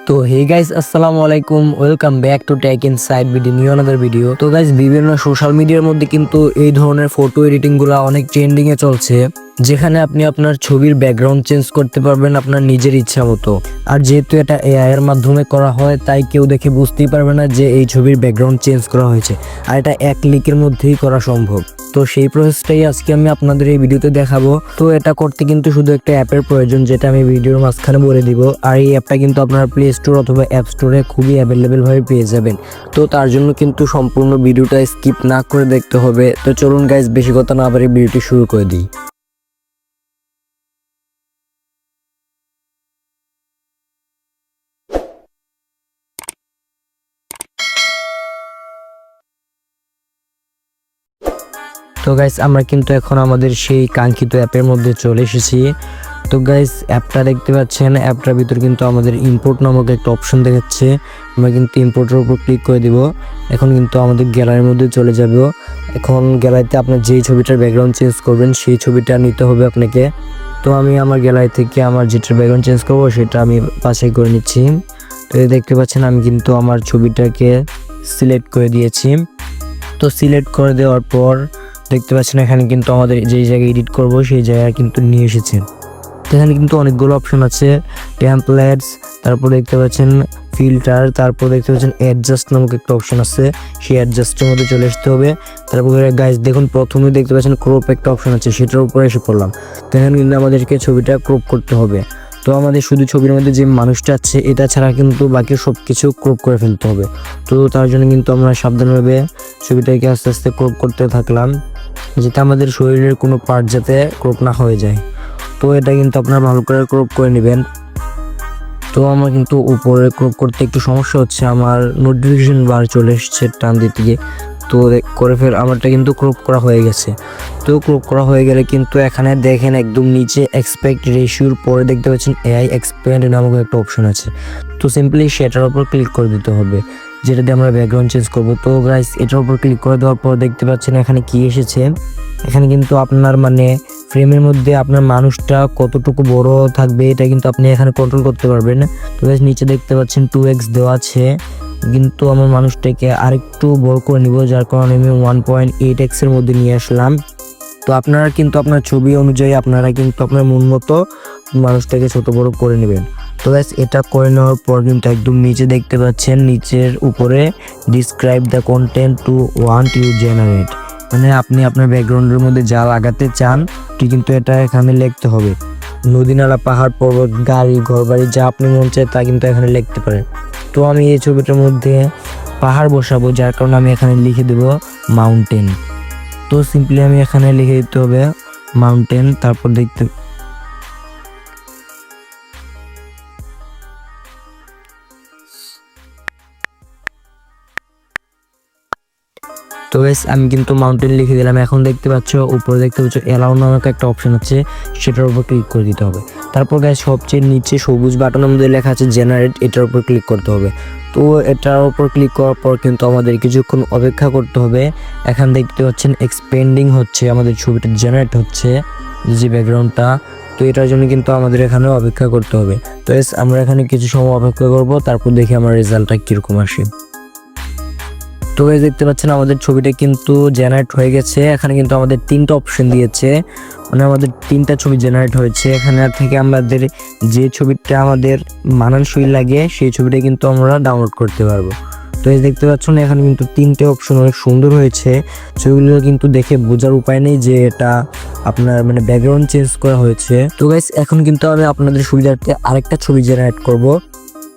তো হে গাইস, আসসালামু আলাইকুম, welcome back to tech inside video, new another video. তো গাইস, বিভিন্ন সোশ্যাল মিডিয়ার মধ্যে কিন্তু এই ধরনের ফটো এডিটিং গুলা অনেক ট্রেন্ডিং এ চলছে, যেখানে আপনি আপনার ছবির ব্যাকগ্রাউন্ড চেঞ্জ করতে পারবেন আপনার নিজের ইচ্ছা মতো। আর যেহেতু এটা এআই এর মাধ্যমে করা হয়, তাই কেউ দেখে বুঝতেই পারবে না যে এই ছবির ব্যাকগ্রাউন্ড চেঞ্জ করা হয়েছে, আর এটা এক ক্লিকের মধ্যেই করা সম্ভব। তো সেই প্রসেসটাই আজকে আমি আপনাদের এই ভিডিওতে দেখাবো। তো এটা করতে কিন্তু শুধু একটা অ্যাপের প্রয়োজন, যেটা আমি ভিডিওর মাঝখানে বলে দিব। আর এই অ্যাপটা কিন্তু আপনার প্লে স্টোর অথবা অ্যাপ স্টোরে খুবই অ্যাভেলেবেল ভাবে পেয়ে যাবেন। তো তার জন্য কিন্তু সম্পূর্ণ ভিডিওটা স্কিপ না করে দেখতে হবে। তো চলুন গাইস, বেশি কথা না বাড়িয়ে ভিডিওটি শুরু করে দিই। তো গাইস, আমরা কিন্তু এখন আমাদের সেই কাঙ্ক্ষিত অ্যাপের মধ্যে চলে এসেছি। তো গাইস, অ্যাপটা দেখতে পাচ্ছেন, অ্যাপটার ভিতর কিন্তু আমাদের ইম্পোর্ট নামক একটা অপশন দেখাচ্ছে। আমরা কিন্তু ইম্পোর্টের উপর ক্লিক করে দিব। এখন কিন্তু আমাদের গ্যালারির মধ্যে চলে যাব। এখন গ্যালারিতে আপনার যেই ছবিটার ব্যাকগ্রাউন্ড চেঞ্জ করবেন সেই ছবিটা নিতে হবে আপনাকে। তো আমি আমার গ্যালারি থেকে আমার যেটার ব্যাকগ্রাউন্ড চেঞ্জ করবো সেটা আমি বাছাই করে নিচ্ছি। তো দেখতে পাচ্ছেন, আমি কিন্তু আমার ছবিটাকে সিলেক্ট করে দিয়েছি। তো সিলেক্ট করে দেওয়ার পর দেখতে পাচ্ছেন, এখানে কিন্তু আমাদের যেই জায়গায় এডিট করব সেই জায়গায় কিন্তু নিয়ে এসেছে। এখানে কিন্তু অনেকগুলো অপশন আছে, টেমপ্লেটস, তারপর দেখতে পাচ্ছেন ফিল্টার, তারপর দেখতে পাচ্ছেন অ্যাডজাস্ট নামক একটা অপশন আছে, সেই অ্যাডজাস্টের মধ্যে চলে আসতে হবে। তারপরে গাইস দেখুন, প্রথমে দেখতে পাচ্ছেন ক্রপ একটা অপশন আছে, সেটার উপরে এসে পড়লাম। তো এখানে কিন্তু আমাদেরকে ছবিটা ক্রপ করতে হবে। তো আমাদের শুধু ছবির মধ্যে যে মানুষটা আছে এটা ছাড়া কিন্তু বাকি সব কিছু ক্রপ করে ফেলতে হবে। তো তার জন্য কিন্তু আমরা সাবধানভাবে ছবিটাকে আস্তে আস্তে ক্রপ করতে থাকলাম, যাতে আমাদের শরীরের কোনো পার্ট যাতে ক্রপ না হয়ে যায়। তো এটা কিন্তু আপনারা ভালো করে ক্রপ করে নেবেন। তো আমার কিন্তু উপরে ক্রপ করতে একটু সমস্যা হচ্ছে, আমার নোটিফিকেশন বার চলে এসছে টান দিতে গিয়ে। তো করে ফের আমারটা কিন্তু ক্রপ করা হয়ে গেছে। তো ক্রপ করা হয়ে গেলে কিন্তু এখানে দেখেন একদম নিচে এক্সপেক্ট রেশিওর পরে দেখতে পাচ্ছেন এআই এক্সপ্যান্ড নামক একটা অপশন আছে। তো সিম্পলি সেটার উপর ক্লিক করে দিতে হবে, যেটা দিয়ে আমরা ব্যাকগ্রাউন্ড চেঞ্জ করবো। তো গাইস, এটার উপর ক্লিক করে দেওয়ার পর দেখতে পাচ্ছেন এখানে কি এসেছে। এখানে কিন্তু আপনার ফ্রেমের মধ্যে আপনার মানুষটা কতটুকু বড় থাকবে এটা কিন্তু আপনি এখানে কন্ট্রোল করতে পারবেন। তো গাইস, নিচে দেখতে পাচ্ছেন 2x দেওয়া আছে, কিন্তু আমার মানুষটাকে আরেকটু বড় করে নিব, যার কারণে আমি 1.8x এর মধ্যে নিয়ে আসলাম। তো আপনারা কিন্তু আপনার ছবি অনুযায়ী আপনারা কিন্তু আপনার মন মতো মানুষটাকে ছোট বড় করে নেবেন। তো গাইস, এটা করে নেওয়ার পর কিন্তু একদম নিচে দেখতে পাচ্ছেন, নিচের উপরে describe the content to want you generate, আপনি আপনার ব্যাকগ্রাউন্ডের মধ্যে যা লাগাতে চান ঠিক কিন্তু এটা এখানে লিখতে হবে। নদী নালা পাহাড় পর্বত গাড়ি ঘর বাড়ি যা আপনি মন চায় তা কিন্তু এখানে লিখতে পারেন। তো আমি এই ছবিটার মধ্যে পাহাড় বসাবো, যার কারণে আমি এখানে লিখে দেব মাউন্টেন। তো সিম্পলি আমি এখানে লিখে দিতে হবে মাউন্টেন। তারপর দেখতে তো গাইস, আমি কিন্তু মাউন্টেন লিখে দিলাম। এখন দেখতে পাচ্ছ উপরে দেখতে পাচ্ছ অ্যালাউ নামক একটা অপশন আছে, সেটার উপর ক্লিক করে দিতে হবে। তারপর গাইস, সবচেয়ে নিচে সবুজ বাটনের মধ্যে লেখা আছে জেনারেট, এটার উপর ক্লিক করতে হবে। তো এটার উপর ক্লিক করার পর কিন্তু আমাদের কিছুক্ষণ অপেক্ষা করতে হবে। এখন দেখতে পাচ্ছেন এক্সপেন্ডিং হচ্ছে, আমাদের ছবিটা জেনারেট হচ্ছে যে ব্যাকগ্রাউন্ডটা। তো এটার জন্য কিন্তু আমাদের এখানে অপেক্ষা করতে হবে। তো গাইস, আমরা এখানে কিছু সময় অপেক্ষা করব, তারপর দেখি আমার রেজাল্টটা কীরকম আসে। তো গাইস, দেখতে পাচ্ছেন আমাদের ছবিটা কিন্তু জেনারেট হয়ে গেছে। এখানে কিন্তু আমাদের 3টা অপশন দিয়েছে, আমাদের 3টা ছবি জেনারেট হয়েছে। এখানে থেকে আমাদের যে ছবিটা আমাদের মানানসই লাগে সেই ছবিটা কিন্তু আমরা ডাউনলোড করতে পারবো। তো এই দেখতে পাচ্ছেন এখানে কিন্তু 3টে অপশন অনেক সুন্দর হয়েছে। ছবিগুলো কিন্তু দেখে বোঝার উপায় নেই যে এটা আপনার ব্যাকগ্রাউন্ড চেঞ্জ করা হয়েছে। তো গাইস, এখন কিন্তু আমি আপনাদের সুবিধার্থে আরেকটা ছবি জেনারেট করব।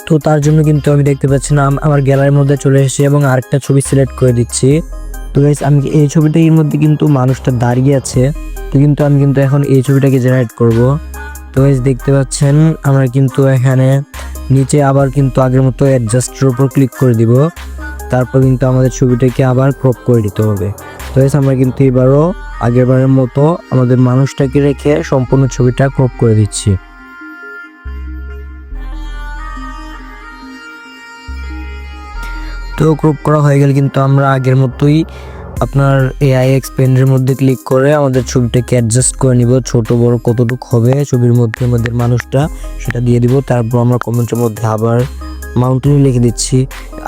তো তার জন্য কিন্তু আমি দেখতে পাচ্ছি না, আমার গ্যালারির মধ্যে চলে এসেছি এবং আরেকটা ছবি সিলেক্ট করে দিচ্ছি। তো গাইস, আমি এই ছবিটার মধ্যে কিন্তু মানুষটা দাঁড়িয়ে আছে। তো কিন্তু আমি কিন্তু এখন এই ছবিটাকে জেনারেট করব। তো গাইস, দেখতে পাচ্ছেন আমরা কিন্তু এখানে নিচে আবার কিন্তু আগের মতো অ্যাডজাস্টের উপর ক্লিক করে দিব। তারপর কিন্তু আমাদের ছবিটাকে আবার ক্রপ করে দিতে হবে। তো গাইস, আমরা কিন্তু এবারও আগেরবারের মতো আমাদের মানুষটাকে রেখে সম্পূর্ণ ছবিটা ক্রপ করে দিচ্ছি। তো ক্রপ করা হয়ে গেলে কিন্তু আমরা আগের মতোই আপনার এআই এক্সপেন্ডের মধ্যে ক্লিক করে আমাদের ছবিটাকে অ্যাডজাস্ট করে নিব, ছোট বড় কতটুকু হবে ছবির মধ্যে আমাদের মানুষটা সেটা দিয়ে দিব। তারপর আমরা কমেন্টের মধ্যে আবার মাউন্টেন লিখে দিচ্ছি।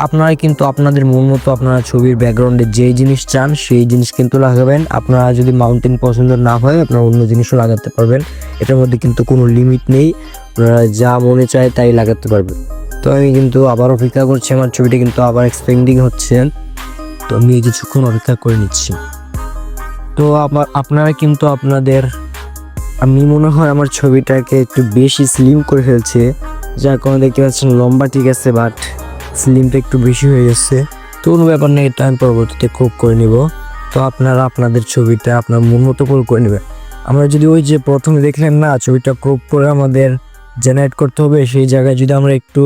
আপনারা কিন্তু আপনাদের মন মতো আপনারা ছবির ব্যাকগ্রাউন্ডে যেই জিনিস চান সেই জিনিস কিন্তু লাগাবেন। আপনারা যদি মাউন্টেন পছন্দ না হয় আপনারা অন্য জিনিসও লাগাতে পারবেন, এটার মধ্যে কিন্তু কোনো লিমিট নেই, আপনারা যা মনে চায় তাই লাগাতে পারবেন। তো আমি কিন্তু আবার অপেক্ষা করছি, আমার ছবিটা কিন্তু আবার এক্সপেন্ডিং হচ্ছে, তো আমি কিছুক্ষণ অপেক্ষা করে নিচ্ছি। তো আপনারা কিন্তু আপনাদের, আমি মনে হয় আমার ছবিটাকে একটু বেশি স্লিম করে ফেলছে, যার কারণে দেখতে পাচ্ছেন লম্বা ঠিক আছে বাট স্লিমটা একটু বেশি হয়ে গেছে। তো কোনো ব্যাপার নেই, এটা আমি পরবর্তীতে ক্রপ করে নিব। তো আপনারা আপনাদের ছবিটা আপনার মন মতো করে নেবেন। আমরা যদি ওই যে প্রথমে দেখলেন না ছবিটা ক্রপ করে আমাদের জেনারেট করতে হবে, সেই জায়গায় যদি আমরা একটু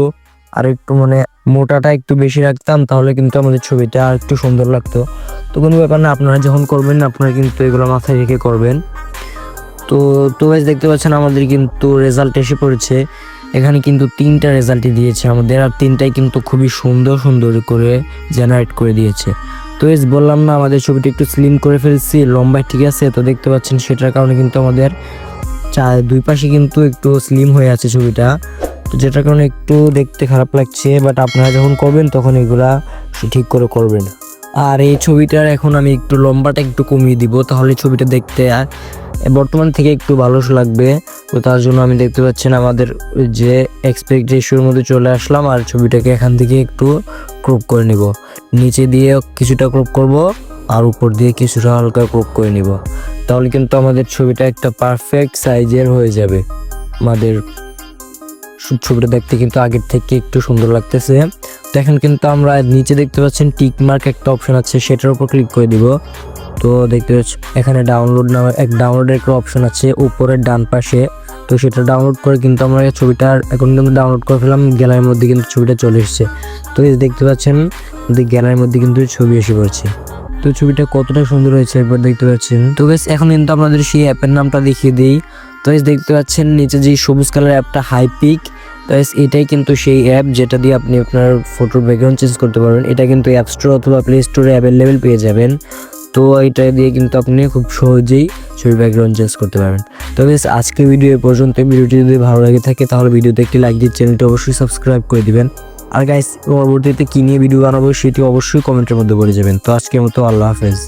মানে মোটাটা একটু বেশি রাখতাম তাহলে কিন্তু আমাদের ছবিটা আর একটু সুন্দর লাগতো। তো কোনো ব্যাপার না, আপনারা যখন করবেন আপনারা কিন্তু এগুলো মাথায় রেখে করবেন। তো গাইস দেখতে পাচ্ছেন আমাদের কিন্তু রেজাল্ট এসে পড়েছে। এখানে কিন্তু 3টা রেজাল্টই দিয়েছে আমাদের, আর 3টাই কিন্তু খুবই সুন্দর করে জেনারেট করে দিয়েছে। তো গাইস বললাম না আমাদের ছবিটা একটু স্লিম করে ফেলছি, লম্বায় ঠিক আছে। তো দেখতে পাচ্ছেন সেটার কারণে কিন্তু আমাদের দুই পাশে কিন্তু একটু স্লিম হয়ে আছে ছবিটা, তো যেটার কারণে একটু দেখতে খারাপ লাগছে। বাট আপনারা যখন করবেন তখন এগুলা ঠিক করে করবেন। আর এই ছবিটার এখন আমি একটু লম্বাটা একটু কমিয়ে দিব, তাহলে ছবিটা দেখতে বর্তমান থেকে একটু ভালো লাগবে। তো তার জন্য আমি দেখতে পাচ্ছেন আমাদের যে এক্সপেক্ট রেশিওর মধ্যে চলে আসলাম, আর ছবিটাকে এখান থেকে একটু ক্রপ করে নিব। নিচে দিয়ে কিছুটা ক্রপ করব আর উপর দিয়ে কিছুটা হালকা ক্রপ করে নিব, তাহলে কিন্তু আমাদের ছবিটা একটা পারফেক্ট সাইজের হয়ে যাবে। আমাদের ছবিটা দেখতে কিন্তু আগের থেকে একটু সুন্দর লাগতেছে। তো এখন কিন্তু আমরা নিচে দেখতে পাচ্ছেন টিক মার্ক একটা অপশন আছে, সেটার উপর ক্লিক করে দিব। তো দেখতে পাচ্ছি এখানে ডাউনলোডের একটা অপশন আছে উপরের ডান পাশে, তো সেটা ডাউনলোড করে কিন্তু আমরা ছবিটা এখন কিন্তু ডাউনলোড করে ফেলাম, গ্যালারির মধ্যে কিন্তু ছবিটা চলে এসেছে। তো এই দেখতে পাচ্ছেন গ্যালারির মধ্যে কিন্তু ছবি এসে পড়ছে। তো ছবিটা কতটা সুন্দর হয়েছে একবার দেখতে পাচ্ছেন। তো গাইস এখন কিন্তু আপনাদের সেই অ্যাপের নামটা দেখিয়ে দিই। তো গাইস দেখতে পাচ্ছেন নিচে যে সবুজ কালার অ্যাপটা হাইপিক, তো গাইস এটাই কিন্তু সেই অ্যাপ যেটা দিয়ে আপনি আপনার ফটোর ব্যাকগ্রাউন্ড চেঞ্জ করতে পারবেন। এটা কিন্তু অ্যাপ স্টোর অথবা প্লে স্টোরে অ্যাভেলেবেল পেয়ে যাবেন। তো এটা দিয়ে কিন্তু আপনি খুব সহজেই ছবির ব্যাকগ্রাউন্ড চেঞ্জ করতে পারবেন। তো গাইস আজকের ভিডিও এ পর্যন্ত। ভিডিওটি যদি ভালো লাগে থাকে তাহলে ভিডিওতে একটি লাইক দিয়ে চ্যানেলটি অবশ্যই সাবস্ক্রাইব করে দিবেন। আর গাইস পরবর্তীতে কী নিয়ে ভিডিও বানাবো সেটি অবশ্যই কমেন্টের মধ্যে বলে যাবেন। তো আজকের মতো আল্লাহ হাফেজ।